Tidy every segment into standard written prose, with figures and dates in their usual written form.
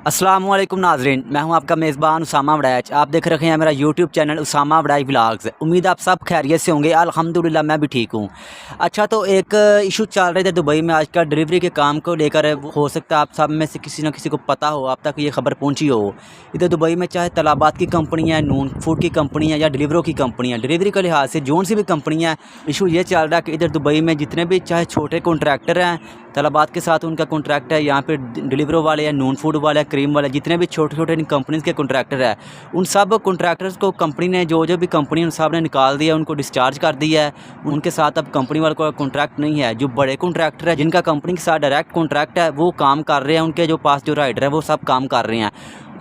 अस्सलामुअलैकुम नाज़रीन, मैं हूं आपका मेज़बान उसामा वड़ैच। आप देख रहे हैं मेरा YouTube channel Usama Waraich vlogs. उम्मीद आप सब खैरियत से होंगे। अल्हम्दुलिल्लाह मैं भी ठीक हूं। अच्छा, तो एक इशू चल रहे थे दुबई में आजकल डिलीवरी के काम को लेकर। हो सकता है आप सब में से किसी न किसी को पता हो, आप तक ये खबर पहुंची हो। इधर दुबई में चाहे तलाबात की कंपनियाँ, नून फूड की कंपनियाँ या डिलीवरों की कंपनियाँ, डिलीवरी के लिहाज से जोन सी भी कंपनियाँ, इशू ये चल रहा है कि इधर दुबई में जितने भी चाहे छोटे कॉन्ट्रैक्टर हैं, तलाबात के साथ उनका कॉन्ट्रैक्ट है, यहाँ पे डिलीवरों वाले या नून फूड वाले, क्रीम वाले, जितने भी छोटे छोटे कंपनीज़ के कॉन्ट्रैक्टर है, उन सब कॉन्ट्रैक्टर्स को कंपनी ने जो भी कंपनी उन सब ने निकाल दिया, उनको डिस्चार्ज कर दिया है। उनके साथ अब कंपनी वालों का कॉन्ट्रैक्ट नहीं है। जो बड़े कॉन्ट्रैक्टर है, जिनका कंपनी के साथ डायरेक्ट कॉन्ट्रैक्ट है, वो काम कर रहे हैं। उनके जो पास जो राइडर है वो सब काम कर रहे हैं।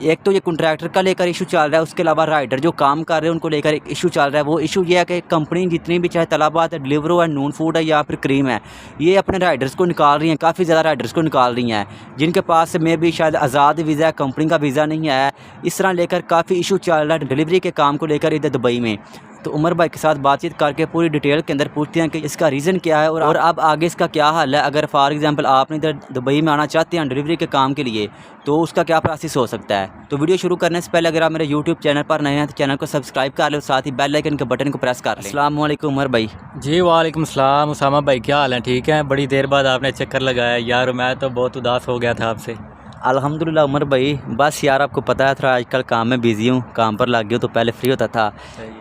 एक तो ये कॉन्ट्रैक्टर का लेकर इशू चल रहा है, उसके अलावा राइडर जो काम कर रहे हैं उनको लेकर एक इशू चल रहा है। वो इशू ये है कि कंपनी जितनी भी चाहे तलाबात है, डिलीवरो है, नून फूड है या फिर क्रीम है, ये अपने राइडर्स को निकाल रही हैं। काफ़ी ज़्यादा राइडर्स को निकाल रही हैं जिनके पास में भी शायद आज़ाद वीज़ा है, कंपनी का वीज़ा नहीं है। इस तरह लेकर काफ़ी इशू चल रहा है डिलीवरी के काम को लेकर इधर दुबई में। तो उमर भाई के साथ बातचीत करके पूरी डिटेल के अंदर पूछते हैं कि इसका रीज़न क्या है और अब आगे इसका क्या हल है। अगर फॉर एग्जांपल आपने इधर दुबई में आना चाहते हैं डिलीवरी के काम के लिए, तो उसका क्या प्रोसेस हो सकता है। तो वीडियो शुरू करने से पहले अगर आप मेरे यूट्यूब चैनल पर नए हैं तो चैनल को सब्सक्राइब कर लो, साथ ही बेल आइकन के बटन को प्रेस कर लें। अस्सलाम वालेकुम उमर भाई। जी वालेकुम सलाम उसामा भाई, क्या हाल है? ठीक है, बड़ी देर बाद आपने चक्कर लगाया यार। मैं तो बहुत उदास हो गया था आपसे। अल्हम्दुलिल्लाह उमर भाई, बस यार आपको पता है थोड़ा आजकल काम में बिज़ी हूँ, काम पर लग गया, तो पहले फ्री होता था।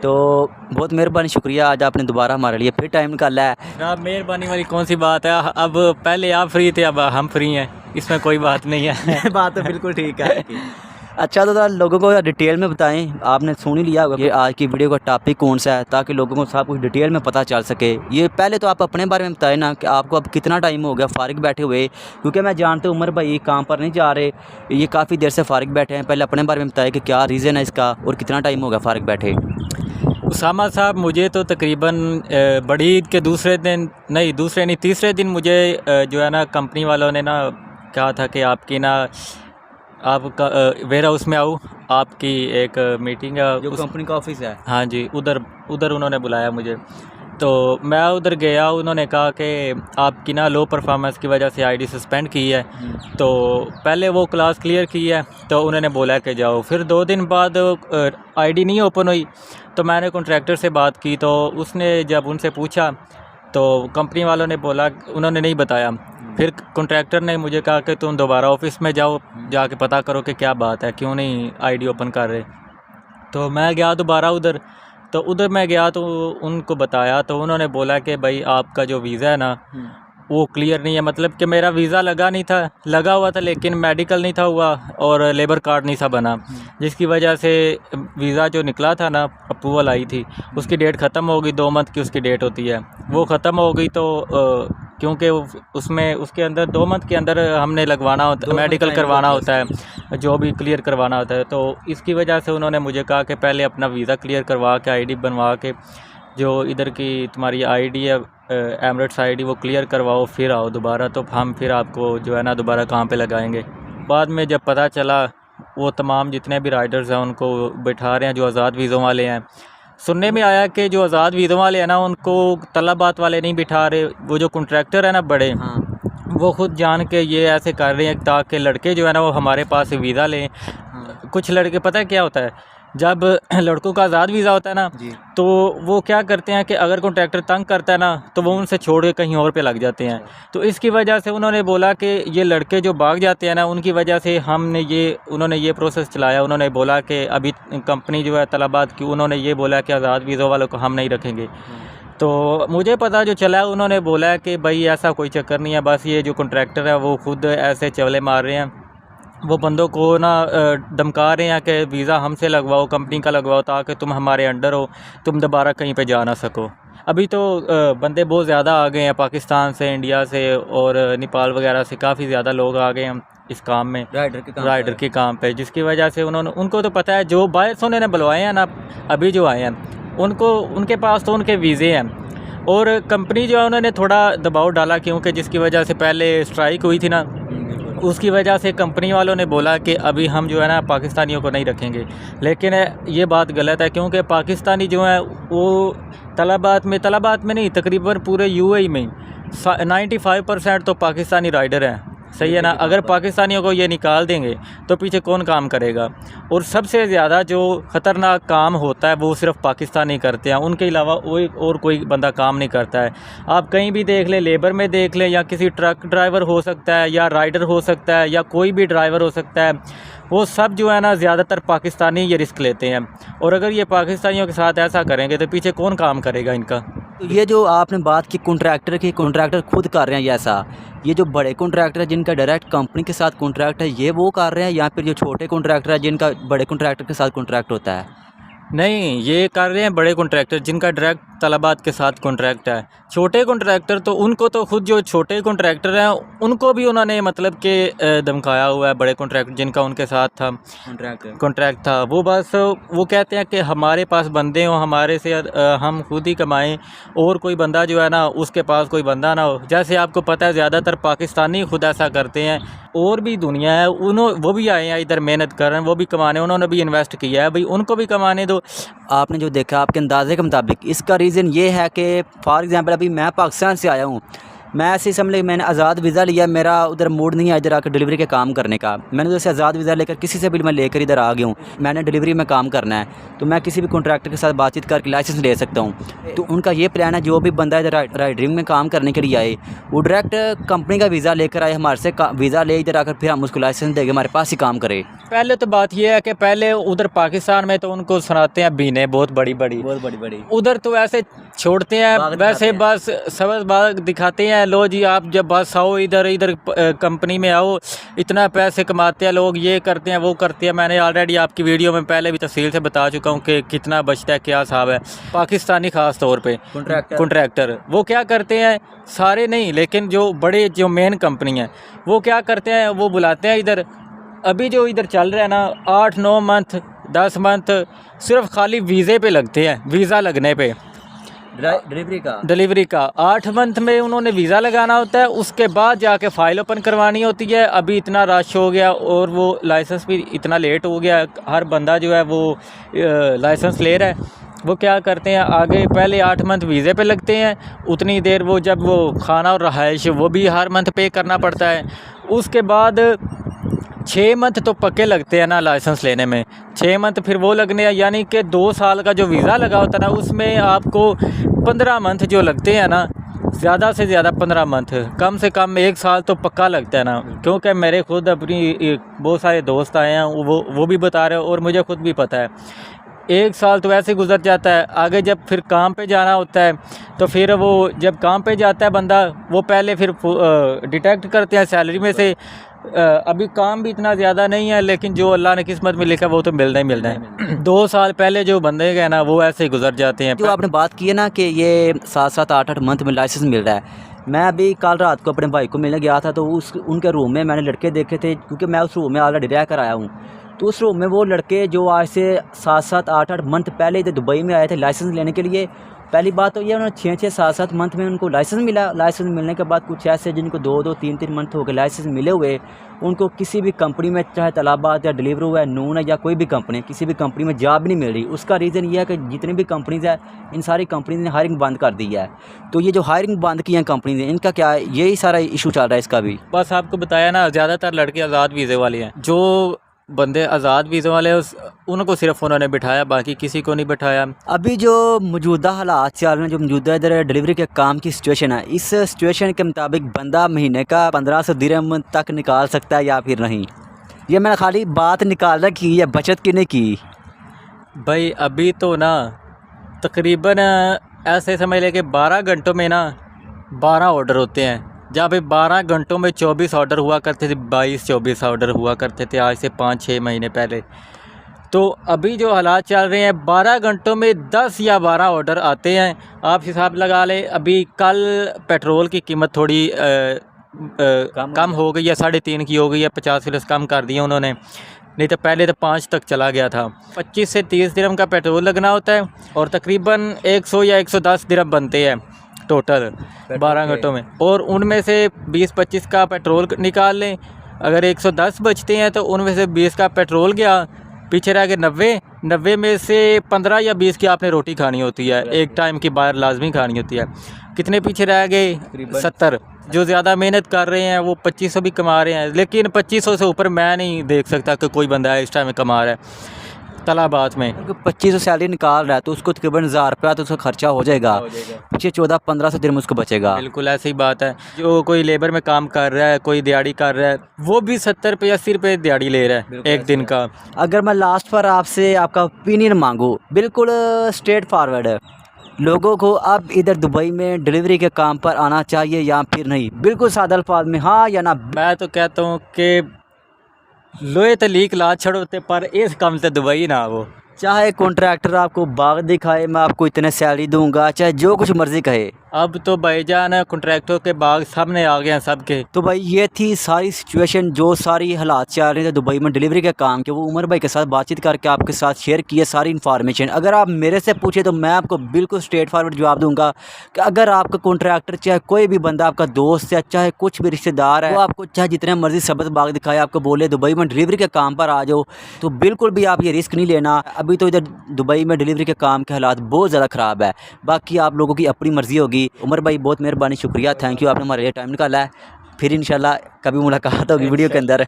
तो बहुत मेहरबानी, शुक्रिया, आज आपने दोबारा हमारे लिए फिर टाइम निकाला है। आप मेहरबानी वाली कौन सी बात है? अब पहले आप फ्री थे, अब हम फ्री हैं, इसमें कोई बात नहीं है। बात तो बिल्कुल ठीक है। अच्छा, तो लोगों को डिटेल में बताएं। आपने सुन ही लिया होगा कि आज की वीडियो का टॉपिक कौन सा है, ताकि लोगों को सब कुछ डिटेल में पता चल सके। ये पहले तो आप अपने बारे में बताएं ना कि आपको अब कितना टाइम हो गया फारिग बैठे हुए, क्योंकि मैं जानता हूँ उमर भाई काम पर नहीं जा रहे, ये काफ़ी देर से फारिग बैठे हैं। पहले अपने बारे में बताएं कि क्या रीज़न है इसका और कितना टाइम हो गया फारिग बैठे। उसामा साहब, मुझे तो तकरीबन बड़ी ईद के तीसरे दिन मुझे जो है ना कंपनी वालों ने ना कहा था कि आपकी ना आपका वेयर हाउस में आऊँ, आपकी एक मीटिंग है, जो कंपनी का ऑफिस है। हाँ जी, उधर उन्होंने बुलाया मुझे। तो मैं उधर गया, उन्होंने कहा कि आपकी ना लो परफॉर्मेंस की वजह से आईडी सस्पेंड की है। तो पहले वो क्लास क्लियर की है, तो उन्होंने बोला कि जाओ। फिर 2 दिन बाद आईडी नहीं ओपन हुई, तो मैंने कॉन्ट्रैक्टर से बात की। तो उसने जब उनसे पूछा तो कंपनी वालों ने बोला, उन्होंने नहीं बताया। फिर कॉन्ट्रैक्टर ने मुझे कहा कि तुम दोबारा ऑफिस में जाओ, जाके पता करो कि क्या बात है, क्यों नहीं आईडी ओपन कर रहे। तो मैं गया दोबारा उधर। तो उधर मैं गया तो उनको बताया, तो उन्होंने बोला कि भाई आपका जो वीज़ा है ना वो क्लियर नहीं है। मतलब कि मेरा वीज़ा लगा हुआ था लेकिन मेडिकल नहीं था हुआ और लेबर कार्ड नहीं था बना, जिसकी वजह से वीज़ा जो निकला था ना, अप्रूवल आई थी, उसकी डेट ख़त्म हो गई। 2 मंथ की उसकी डेट होती है, वो ख़त्म हो गई। तो क्योंकि उसमें उसके अंदर 2 मंथ के अंदर हमने लगवाना होता है, मेडिकल करवाना होता है, जो भी क्लियर करवाना होता है। तो इसकी वजह से उन्होंने मुझे कहा कि पहले अपना वीज़ा क्लियर करवा के, आईडी बनवा के, जो इधर की तुम्हारी आईडी है एमिरेट्स आईडी, वो क्लियर करवाओ, फिर आओ दोबारा। तो हम फिर आपको जो है ना दोबारा काम पे लगाएंगे। बाद में जब पता चला, वो तमाम जितने भी राइडर्स हैं उनको बैठा रहे हैं जो आज़ाद वीज़ों वाले हैं। सुनने में आया कि जो आज़ाद वीज़ों वाले हैं ना, उनको तलबात वाले नहीं बिठा रहे। वो जो कॉन्ट्रैक्टर है ना बड़े, वो खुद जान के ये ऐसे कर रहे हैं ताकि लड़के जो है ना वो हमारे पास से वीज़ा लें। कुछ लड़के, पता है क्या होता है, जब लड़कों का आज़ाद वीज़ा होता है ना, तो वो क्या करते हैं कि अगर कॉन्ट्रैक्टर तंग करता है ना, तो वो उनसे छोड़ के कहीं और पे लग जाते हैं। तो इसकी वजह से उन्होंने बोला कि ये लड़के जो भाग जाते हैं ना, उनकी वजह से उन्होंने ये प्रोसेस चलाया। उन्होंने बोला कि अभी कंपनी जो है तलबात की, उन्होंने ये बोला कि आज़ाद वीज़ों वालों को हम नहीं रखेंगे। तो मुझे पता जो चला, उन्होंने बोला कि भाई ऐसा कोई चक्कर नहीं है, बस ये जो कॉन्ट्रैक्टर है वो खुद ऐसे चवले मार रहे हैं, वो बंदों को ना धमका रहे हैं कि वीज़ा हमसे लगवाओ, कंपनी का लगवाओ, ताकि तुम हमारे अंडर हो, तुम दोबारा कहीं पे जा ना सको। अभी तो बंदे बहुत ज़्यादा आ गए हैं, पाकिस्तान से, इंडिया से और नेपाल वगैरह से काफ़ी ज़्यादा लोग आ गए हैं इस काम में, राइडर के काम पे, जिसकी वजह से उनको तो पता है, जो बायस उन्होंने बुलवाए हैं ना, अभी जो आए हैं, उनके पास तो उनके वीज़े हैं। और कंपनी जो है उन्होंने थोड़ा दबाव डाला, क्योंकि जिसकी वजह से पहले स्ट्राइक हुई थी ना, उसकी वजह से कंपनी वालों ने बोला कि अभी हम जो है ना पाकिस्तानियों को नहीं रखेंगे। लेकिन ये बात गलत है, क्योंकि पाकिस्तानी जो है वो तलबात में नहीं, तकरीबन पूरे यूएई में 95% तो पाकिस्तानी राइडर हैं। सही है ना। अगर पाकिस्तानियों को ये निकाल देंगे तो पीछे कौन काम करेगा। और सबसे ज़्यादा जो ख़तरनाक काम होता है वो सिर्फ पाकिस्तानी करते हैं, उनके अलावा और कोई बंदा काम नहीं करता है। आप कहीं भी देख लें, लेबर में देख लें, या किसी ट्रक ड्राइवर हो सकता है, या राइडर हो सकता है, या कोई भी ड्राइवर हो सकता है, वो सब जो है ना ज़्यादातर पाकिस्तानी ये रिस्क लेते हैं। और अगर ये पाकिस्तानियों के साथ ऐसा करेंगे तो पीछे कौन काम करेगा इनका। तो ये जो आपने बात की कॉन्ट्रैक्टर की, कॉन्ट्रैक्टर खुद कर रहे हैं ये ऐसा, ये जो बड़े कॉन्ट्रैक्टर है जिनका डायरेक्ट कंपनी के साथ कॉन्ट्रैक्ट है ये वो कर रहे हैं, या फिर जो छोटे कॉन्ट्रैक्टर है जिनका बड़े कॉन्ट्रैक्टर के साथ कॉन्ट्रैक्ट होता है? नहीं, ये कर रहे हैं बड़े कॉन्ट्रैक्टर जिनका डायरेक्ट तलबात के साथ कॉन्ट्रैक्ट है। छोटे कॉन्ट्रैक्टर तो उनको तो खुद जो छोटे कॉन्ट्रैक्टर हैं उनको भी उन्होंने मतलब कि धमकाया हुआ है। बड़े कॉन्ट्रैक्टर जिनका उनके साथ था कॉन्ट्रैक्ट था, वो बस वो कहते हैं कि हमारे पास बंदे हों, हमारे से हम खुद ही कमाएं, और कोई बंदा जो है ना उसके पास कोई बंदा ना हो। जैसे आपको पता है ज़्यादातर पाकिस्तानी खुद ऐसा करते हैं। और भी दुनिया है, वो भी आए हैं इधर मेहनत कर रहे हैं, वो भी कमाने, उन्होंने भी इन्वेस्ट किया है, भाई उनको भी कमाने दो। आपने जो देखा आपके अंदाजे के मुताबिक इसका रीज़न ये है कि फॉर एग्ज़ाम्पल अभी मैं पाकिस्तान से आया हूँ, मैं ऐसे ही समझ लें मैंने आज़ाद वीज़ा लिया, मेरा उधर मूड नहीं है इधर आकर डिलीवरी के काम करने का। मैंने उधर से आज़ाद वीज़ा लेकर किसी से भी मैं लेकर इधर आ गया हूँ, मैंने डिलीवरी में काम करना है, तो मैं किसी भी कॉन्ट्रैक्टर के साथ बातचीत करके लाइसेंस ले सकता हूँ। तो उनका ये प्लान है जो भी बंदा इधर राइडरिंग में काम करने के लिए आए वो डायरेक्ट कंपनी का वीज़ा लेकर आए, हमारे से वीज़ा ले इधर आकर फिर हम उसको लाइसेंस देंगे, हमारे पास ही काम करे। पहले तो बात यह है कि पहले उधर पाकिस्तान में तो उनको सुनाते हैं बीने बहुत बड़ी बड़ी, उधर तो ऐसे छोड़ते हैं, वैसे बस सबज बाग दिखाते हैं, लो जी आप जब बस आओ इधर कंपनी में आओ, इतना पैसे कमाते हैं लोग, ये करते हैं वो करते हैं। मैंने ऑलरेडी आपकी वीडियो में पहले भी तफसील से बता चुका हूँ कि कितना बचता है, क्या हिसाब है। पाकिस्तानी ख़ास तौर पे कॉन्ट्रैक्टर वो क्या करते हैं, सारे नहीं लेकिन जो बड़े जो मेन कंपनी हैं वो क्या करते हैं, वो बुलाते हैं इधर। अभी जो इधर चल रहा है ना 8-9 मंथ 10 मंथ सिर्फ खाली वीज़े पे लगते हैं, वीज़ा लगने पे डिलीवरी का 8 मंथ में उन्होंने वीज़ा लगाना होता है, उसके बाद जाके फ़ाइल ओपन करवानी होती है। अभी इतना रश हो गया और वो लाइसेंस भी इतना लेट हो गया, हर बंदा जो है वो लाइसेंस ले रहा है। वो क्या करते हैं आगे पहले 8 मंथ वीज़े पे लगते हैं, उतनी देर वो जब वो खाना और रहाइश वो भी हर मंथ पे करना पड़ता है। उसके बाद 6 मंथ तो पक्के लगते हैं ना लाइसेंस लेने में, 6 मंथ फिर वो लगने हैं, यानी कि 2 साल का जो वीज़ा लगा होता है ना उसमें आपको 15 मंथ जो लगते हैं ना, ज़्यादा से ज़्यादा 15 मंथ, कम से कम 1 साल तो पक्का लगता है ना। क्योंकि मेरे खुद अपनी बहुत सारे दोस्त आए हैं, वो भी बता रहे हैं और मुझे खुद भी पता है 1 साल तो ऐसे गुजर जाता है। आगे जब फिर काम पे जाना होता है तो फिर वो जब काम पे जाता है बंदा, वो पहले फिर डिटेक्ट करते हैं सैलरी में से। अभी काम भी इतना ज़्यादा नहीं है, लेकिन जो अल्लाह ने किस्मत में लिखा वो तो मिलना ही मिलना है। 2 साल पहले जो बंदे गए ना वो ऐसे ही गुजर जाते हैं। जो आपने बात की है ना कि ये 7-7 8-8 मंथ में लाइसेंस मिल रहा है, मैं अभी कल रात को अपने भाई को मिलने गया था, तो उनके रूम में मैंने लड़के देखे थे, क्योंकि मैं उस रूम में ऑलरेडी रह कर आया हूँ। तो उस रूम में वो लड़के जो आज से 7-7 8-8 मंथ पहले इधर दुबई में आए थे लाइसेंस लेने के लिए। पहली बात तो ये उन्होंने 6-6 7-7 मंथ में उनको लाइसेंस मिला। लाइसेंस मिलने के बाद कुछ ऐसे जिनको 2-2 3-3 मंथ हो गए लाइसेंस मिले हुए, उनको किसी भी कंपनी में, चाहे तलाबात या डिलीवरी हुआ है, नून है या कोई भी कंपनी, किसी भी कंपनी में जॉब नहीं मिल रही। उसका रीज़न ये है कि जितनी भी कंपनीज़ है इन सारी कंपनीज ने हायरिंग बंद कर दी है। तो ये जो हायरिंग बंद की है कंपनी ने, इनका क्या है, यही सारा इशू चल रहा है इसका भी। बस आपको बताया ना, ज़्यादातर लड़के आज़ाद वीज़े वाले हैं। जो बंदे आज़ाद वीज़े वाले उनको सिर्फ उन्होंने बिठाया, बाकी किसी को नहीं बिठाया। अभी जो मौजूदा हालात चल रहे हैं, जो मौजूदा इधर डिलीवरी के काम की सिचुएशन है, इस सिचुएशन के मुताबिक बंदा महीने का 1500 दिरहम तक निकाल सकता है या फिर नहीं? ये मैंने खाली बात निकालना की है, बचत की नहीं की भाई। अभी तो ना तकरीबन ऐसे समझ ले कि 12 घंटों में ना 12 ऑर्डर होते हैं। जहाँ पे 12 घंटों में 24 ऑर्डर हुआ करते थे, 22-24 ऑर्डर हुआ करते थे आज से 5-6 महीने पहले। तो अभी जो हालात चल रहे हैं 12 घंटों में 10 या 12 ऑर्डर आते हैं। आप हिसाब लगा लें, अभी कल पेट्रोल की कीमत थोड़ी कम हो गई है, 3.5 की हो गई है, 50 कम कर दिया उन्होंने, नहीं तो पहले तो 5 तक चला गया था। 25 से 30 दिरहम का पेट्रोल लगना होता है और तकरीबन 100 या 110 दिरहम बनते हैं टोटल 12 घंटों में। और उनमें से 20-25 का पेट्रोल निकाल लें, अगर 110 बचते हैं तो उनमें से 20 का पेट्रोल गया, पीछे रह गए 90 में से 15 या 20 की आपने रोटी खानी होती है, एक टाइम की बाहर लाजमी खानी होती है। कितने पीछे रह गए? 70। जो ज़्यादा मेहनत कर रहे हैं वो 2500 भी कमा रहे हैं, लेकिन 2500 से ऊपर मैं नहीं देख सकता कि कोई बंदा है इस टाइम में कमा रहा है तलाबात में। 2500 सैलरी निकाल रहा है तो उसको तकरीबन 1000 रुपया तो उसका खर्चा हो जाएगा, पीछे 14-1500 दिन में उसको बचेगा। बिल्कुल ऐसी ही बात है। जो कोई लेबर में काम कर रहा है, कोई दिहाड़ी कर रहा है, वो भी 70 रुपये 80 रुपये दिहाड़ी ले रहा है एक दिन का। अगर मैं लास्ट पर आपसे आपका ओपिनियन मांगूँ, बिल्कुल स्ट्रेट फॉरवर्ड है, लोगों को अब इधर दुबई में डिलीवरी के काम पर आना चाहिए या फिर नहीं? बिल्कुल सादा अल्फाज में हाँ या ना। मैं तो कहता हूँ कि लोहे तलीक ला छोड़ते पर इस काम से दुबई ना वो। चाहे कॉन्ट्रैक्टर आपको बाग दिखाए, मैं आपको इतने सैलरी दूंगा, चाहे जो कुछ मर्जी कहे। अब तो भाईजान कॉन्ट्रैक्टरों के बाग सामने आ गए हैं सबके। तो भाई ये थी सारी सिचुएशन, जो सारी हालात चल रहे थे दुबई में डिलीवरी के काम के, वो उमर भाई के साथ बातचीत करके आपके साथ शेयर किए सारी इन्फॉर्मेशन। अगर आप मेरे से पूछे तो मैं आपको बिल्कुल स्ट्रेट फॉरवर्ड जवाब दूंगा कि अगर आपका कॉन्ट्रैक्टर चाहे कोई भी बंदा, आपका दोस्त या चाहे कुछ भी रिश्तेदार है, वो आपको चाहे जितने मर्जी सबज बाग दिखाए, आपको बोले दुबई में डिलीवरी के काम पर आ जाओ, तो बिल्कुल भी आप ये रिस्क नहीं लेना। अभी तो इधर दुबई में डिलीवरी के काम के हालात बहुत ज़्यादा ख़राब है, बाकी आप लोगों की अपनी मर्ज़ी होगी। उमर भाई बहुत मेहरबानी, शुक्रिया, थैंक यू, आपने हमारे लिए टाइम निकाला है। फिर इंशाल्लाह कभी मुलाकात होगी वीडियो के अंदर।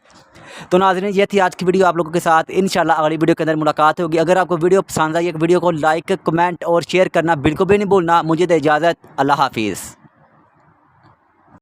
तो नाज़रीन ये थी आज की वीडियो आप लोगों के साथ, इंशाल्लाह अगली वीडियो के अंदर मुलाकात होगी। अगर आपको वीडियो पसंद आई, वीडियो को लाइक, कमेंट और शेयर करना बिल्कुल भी नहीं भूलना। मुझे दे इजाज़त, अल्लाह हाफिज़।